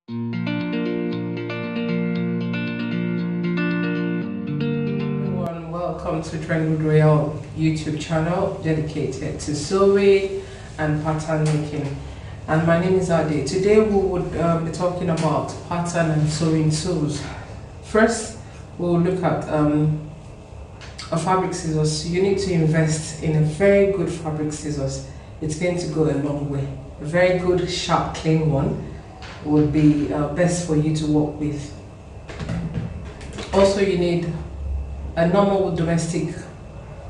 Everyone, welcome to Trendwood Royal YouTube channel dedicated to sewing and pattern making. And my name is Ade. Today we would be talking about pattern and sewing tools. First, we'll look at a fabric scissors. You need to invest in a very good fabric scissors. It's going to go a long way. A very good, sharp, clean one would be best for you to work with. Also, you need a normal domestic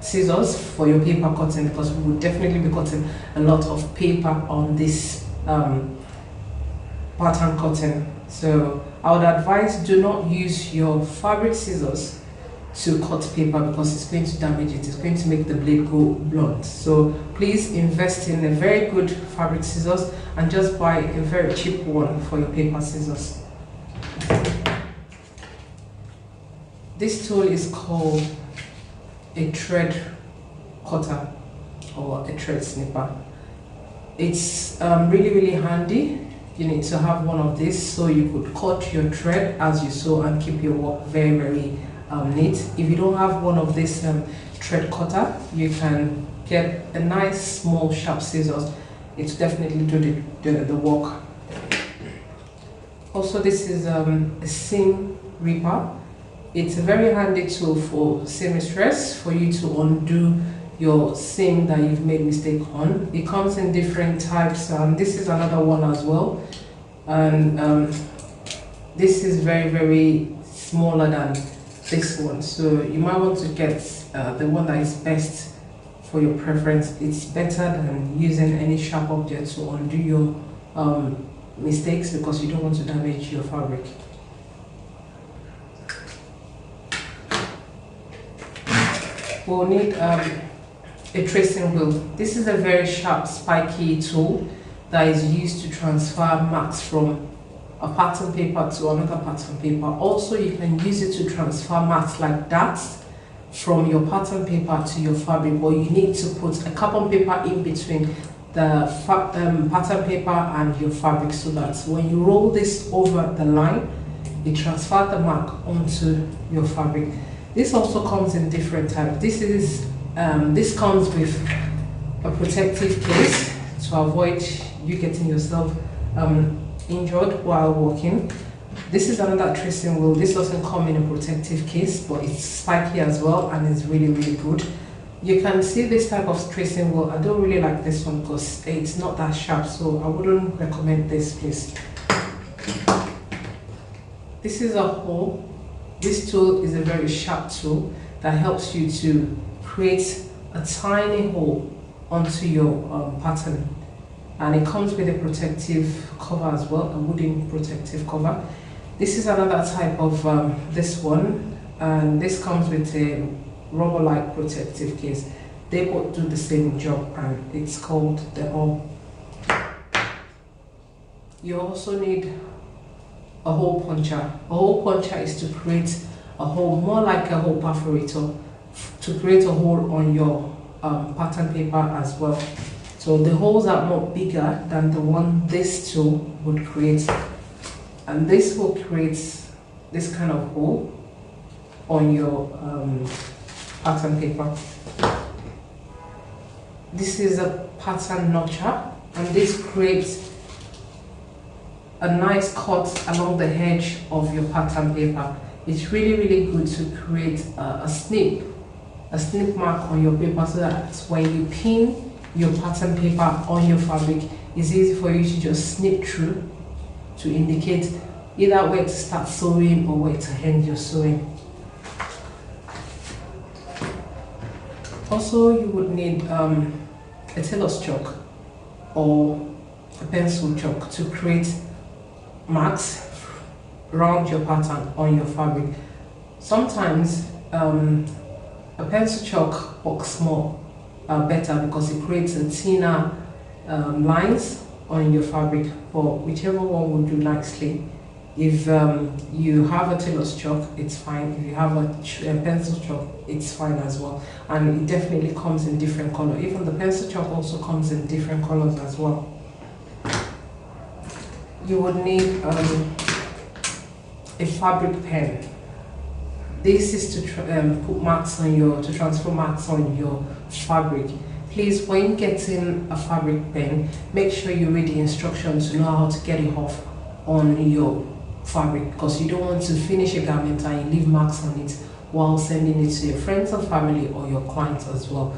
scissors for your paper cutting, because we will definitely be cutting a lot of paper on this pattern cutting. So I would advise, do not use your fabric scissors to cut paper, because it's going to damage it. It's going to make the blade go blunt. So please invest in a very good fabric scissors and just buy a very cheap one for your paper scissors. This tool is called a thread cutter or a thread snipper. It's really handy. You need to have one of these so you could cut your thread as you sew and keep your work very neat. If you don't have one of this thread cutter, you can get a nice small sharp scissors. It's definitely do the work. Also, this is a seam ripper. It's a very handy tool for seamstress, for you to undo your seam that you've made mistake on. It comes in different types. This is another one as well, and this is very smaller than this one, so you might want to get the one that is best for your preference. It's better than using any sharp object to undo your mistakes, because you don't want to damage your fabric. We'll need a tracing wheel. This is a very sharp, spiky tool that is used to transfer marks from a pattern paper to another pattern paper. Also, you can use it to transfer marks like that from your pattern paper to your fabric, but you need to put a carbon paper in between the pattern paper and your fabric, so that when you roll this over the line, it transfers the mark onto your fabric. This also comes in different types. This comes with a protective case to avoid you getting yourself injured while working. This is another tracing wheel. This doesn't come in a protective case, but it's spiky as well, and it's really good. You can see this type of tracing wheel. I don't really like this one because it's not that sharp, so I wouldn't recommend this, please. This is a hole. This tool is a very sharp tool that helps you to create a tiny hole onto your pattern, and it comes with a protective cover as well, a wooden protective cover. This is another type of this one, and this comes with a rubber-like protective case. They both do the same job, and it's called the hole. You also need a hole puncher. A hole puncher is to create a hole, more like a hole perforator, to create a hole on your pattern paper as well. So the holes are more bigger than the one this tool would create, and this will create this kind of hole on your pattern paper. This is a pattern notcher, and this creates a nice cut along the edge of your pattern paper. It's really good to create a snip mark on your paper, so that when you pin your pattern paper on your fabric, it's easy for you to just snip through to indicate either where to start sewing or where to end your sewing. Also, you would need a tailor's chalk or a pencil chalk to create marks around your pattern on your fabric. Sometimes a pencil chalk works more better, because it creates a thinner lines on your fabric, but whichever one will do nicely. If you have a tailor's chalk, it's fine. If you have a pencil chalk, it's fine as well. And it definitely comes in different colors. Even the pencil chalk also comes in different colors as well. You would need a fabric pen. This is to put marks on to transfer marks on your fabric. Please, when getting a fabric pen, make sure you read the instructions to know how to get it off on your fabric, because you don't want to finish a garment and you leave marks on it while sending it to your friends and family or your clients as well.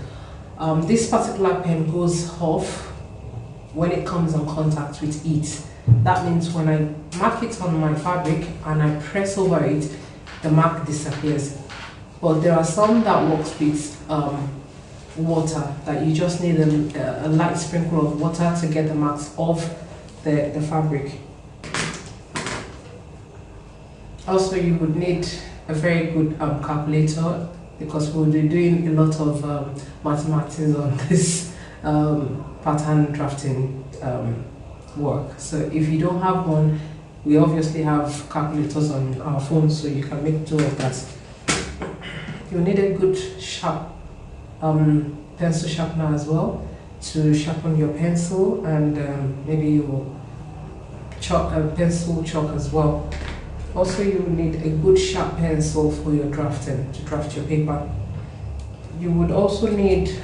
This particular pen goes off when it comes in contact with it. That means when I mark it on my fabric and I press over it, the mark disappears. But there are some that works with water, that you just need a light sprinkle of water to get the marks off the fabric. Also, you would need a very good calculator, because we'll be doing a lot of mathematics on this pattern drafting work. So if you don't have one, we obviously have calculators on our phones, so you can make do of that. You'll need a good sharp pencil sharpener as well to sharpen your pencil, and maybe your pencil chalk as well. Also, you will need a good sharp pencil for your drafting, to draft your paper. You would also need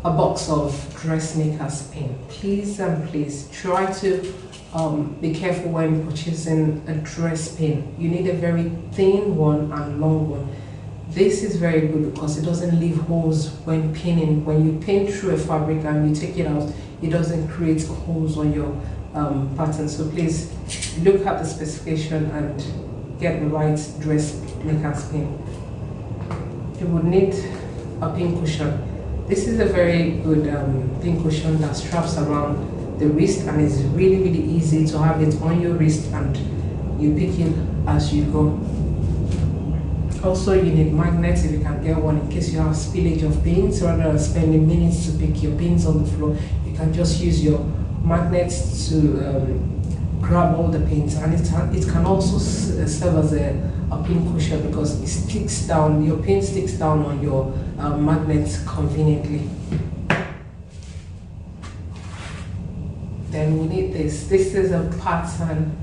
a box of dressmaker's pen. Please and please try to be careful when purchasing a dress pen. You need a very thin one and long one. This is very good because it doesn't leave holes when pinning. When you pin through a fabric and you take it out, it doesn't create holes on your pattern. So please look at the specification and get the right dressmaker's pen. You would need a pin cushion. This is a very good pin cushion that straps around the wrist, and it's really easy to have it on your wrist and you pick it as you go. Also, you need magnets if you can get one, in case you have spillage of pins. Rather than spending minutes to pick your pins on the floor, you can just use your magnets to grab all the pins, and it can also serve as a pin cushion, because it sticks down, your pin sticks down on your magnet conveniently. Then we need this. This is a pattern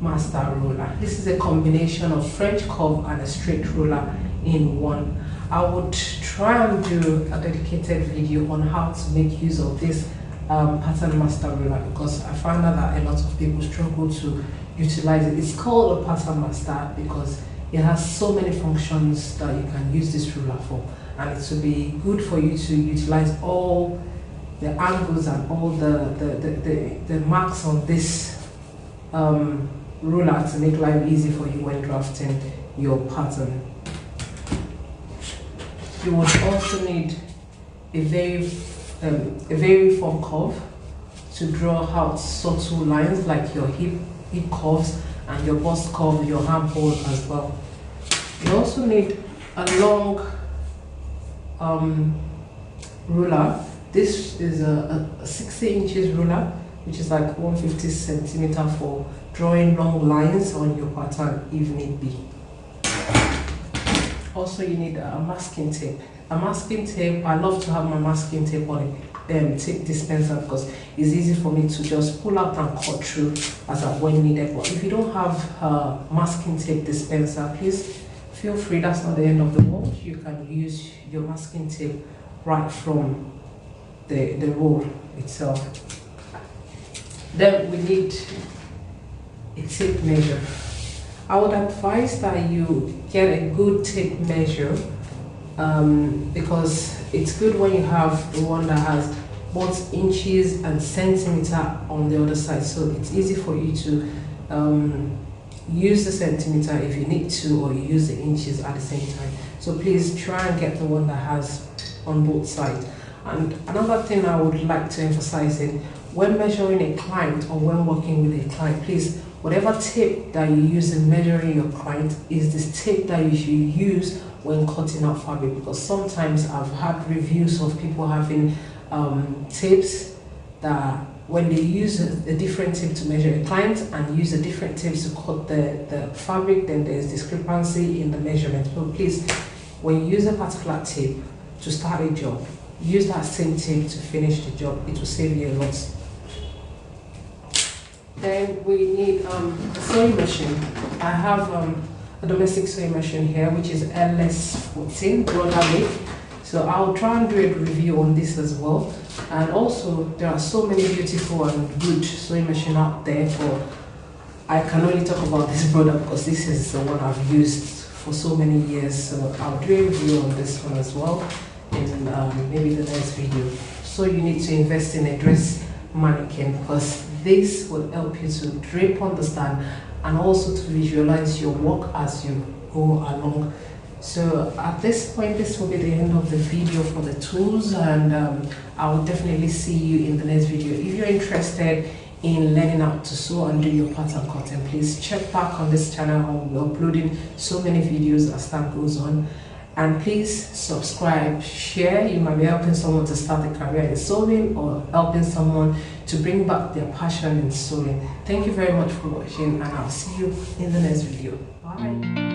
master ruler. This is a combination of French curve and a straight ruler in one. I would try and do a dedicated video on how to make use of this pattern master ruler, because I found out that a lot of people struggle to utilize it. It's called a pattern master because it has so many functions that you can use this ruler for, and it will be good for you to utilize all the angles and all the marks on this ruler to make life easy for you when drafting your pattern. You would also need a very firm curve to draw out subtle lines like your hip curves and your bust curve, your armhole as well. You also need a long ruler. This is a 60 inches ruler, which is like 150 centimeter for drawing long lines on your pattern if need be. Also, you need a masking tape. A masking tape, I love to have my masking tape on a tape dispenser, because it's easy for me to just pull out and cut through as and when needed. But if you don't have a masking tape dispenser, please feel free, that's not the end of the world. You can use your masking tape right from the roll itself. Then we need a tape measure. I would advise that you get a good tape measure, because it's good when you have the one that has both inches and centimeter on the other side, so it's easy for you to use the centimeter if you need to, or you use the inches at the same time. So please try and get the one that has on both sides. And another thing I would like to emphasize is, when measuring a client or when working with a client, please, whatever tape that you use in measuring your client is this tape that you should use when cutting out fabric, because sometimes I've had reviews of people having tapes that when they use a different tape to measure a client and use a different tape to cut the fabric, then there's discrepancy in the measurement. So please, when you use a particular tape to start a job, use that same tape to finish the job. It will save you a lot. Then we need a sewing machine. I have a domestic sewing machine here, which is LS14 Brotherly. So I'll try and do a review on this as well. And also, there are so many beautiful and good sewing machine out there. I can only talk about this product because this is the one I've used for so many years. So I'll do a review on this one as well in maybe the next video. So you need to invest in a dress mannequin because this will help you to drape, understand, and also to visualize your work as you go along. So at this point, this will be the end of the video for the tools, and I will definitely see you in the next video. If you're interested in learning how to sew and do your pattern cutting, please check back on this channel. I will be uploading so many videos as time goes on. And please subscribe, share. You might be helping someone to start a career in sewing or helping someone to bring back their passion in sewing. Thank you very much for watching, and I'll see you in the next video. Bye.